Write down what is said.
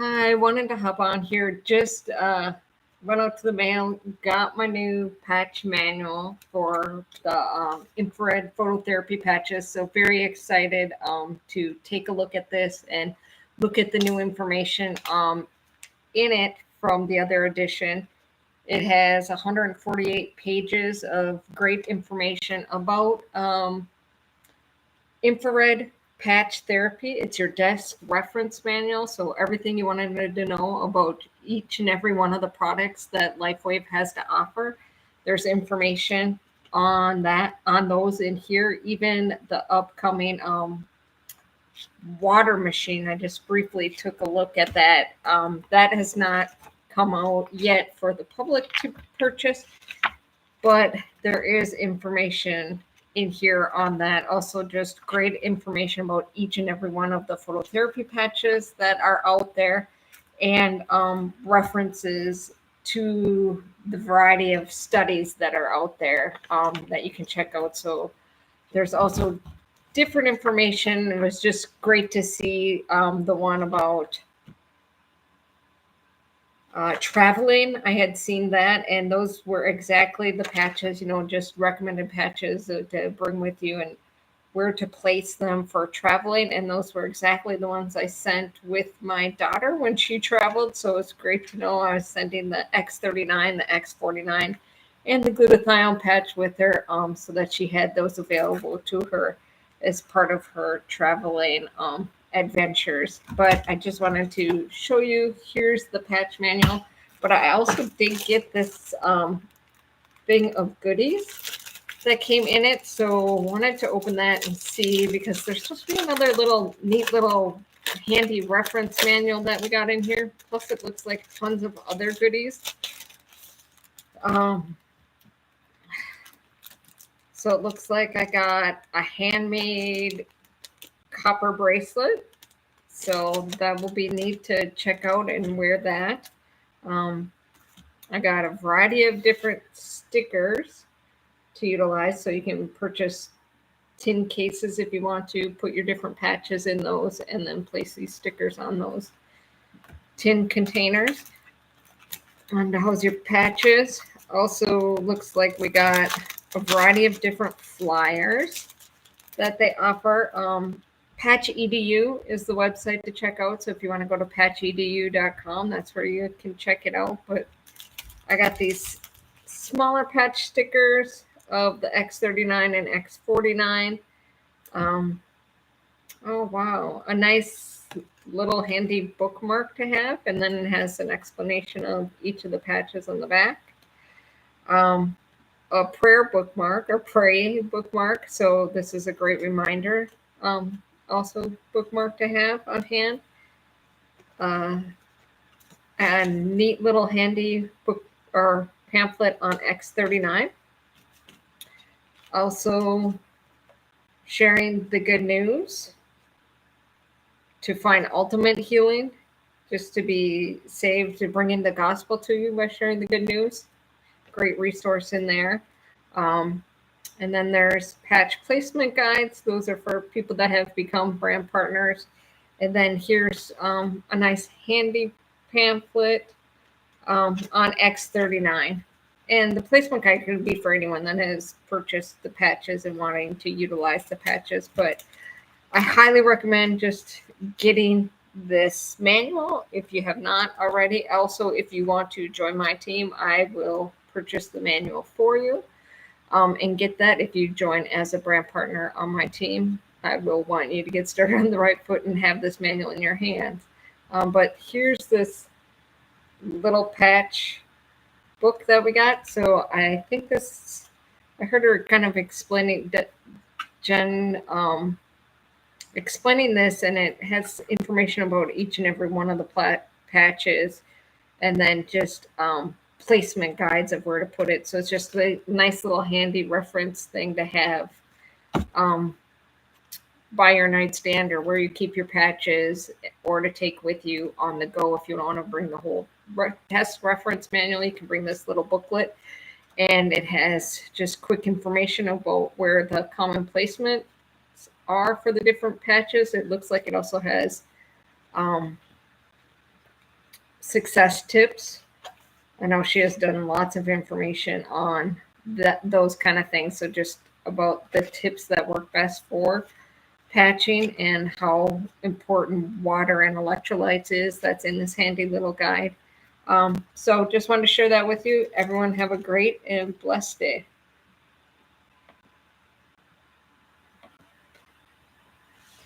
Hi, I wanted to hop on here. Just went out to the mail, got my new patch manual for the infrared phototherapy patches. So very excited to take a look at this and look at the new information in it from the other edition. It has 148 pages of great information about infrared patch therapy. It's your desk reference manual. So everything you wanted to know about each and every one of the products that LifeWave has to offer, there's information on those in here. Even the upcoming water machine. I just briefly took a look at that. That has not come out yet for the public to purchase, but there is information in here on that. Also, just great information about each and every one of the phototherapy patches that are out there, and references to the variety of studies that are out there that you can check out. So there's also different information. It was just great to see the one about traveling. I had seen that, and those were exactly the patches, just recommended patches to bring with you and where to place them for traveling. And those were exactly the ones I sent with my daughter when she traveled. So it's great to know I was sending the X39, the X49, and the glutathione patch with her, so that she had those available to her as part of her traveling adventures. But I just wanted to show you, here's the patch manual. But I also did get this thing of goodies that came in it. So wanted to open that and see, because there's supposed to be another neat little handy reference manual that we got in here. Plus it looks like tons of other goodies. So it looks like I got a handmade copper bracelet. So that will be neat to check out and wear that. I got a variety of different stickers to utilize. So you can purchase tin cases if you want to put your different patches in those and then place these stickers on those tin containers. And to house your patches. Also looks like we got a variety of different flyers that they offer. Patch Edu is the website to check out. So if you want to go to patchedu.com, that's where you can check it out. But I got these smaller patch stickers of the X39 and X49. Oh, wow. A nice little handy bookmark to have. And then it has an explanation of each of the patches on the back. A prayer bookmark or pray bookmark. So this is a great reminder. Also bookmark to have on hand. A neat little handy book or pamphlet on X39. Also sharing the good news to find ultimate healing, just to be saved, to bring in the gospel to you by sharing the good news. Great resource in there. And then there's patch placement guides. Those are for people that have become brand partners. And then here's a nice handy pamphlet on X39. And the placement guide could be for anyone that has purchased the patches and wanting to utilize the patches. But I highly recommend just getting this manual if you have not already. Also, if you want to join my team, I will purchase the manual for you. And get that if you join as a brand partner on my team. I will want you to get started on the right foot and have this manual in your hands. But here's this little patch book that we got. So I think I heard her kind of explaining that, Jen, explaining this, and it has information about each and every one of the patches, and then just placement guides of where to put it. So it's just a nice little handy reference thing to have by your nightstand or where you keep your patches, or to take with you on the go if you don't want to bring the whole test reference manual. You can bring this little booklet, and it has just quick information about where the common placements are for the different patches. It looks like it also has success tips. I know she has done lots of information on those kind of things. So just about the tips that work best for patching and how important water and electrolytes is. That's in this handy little guide. So just wanted to share that with you. Everyone have a great and blessed day.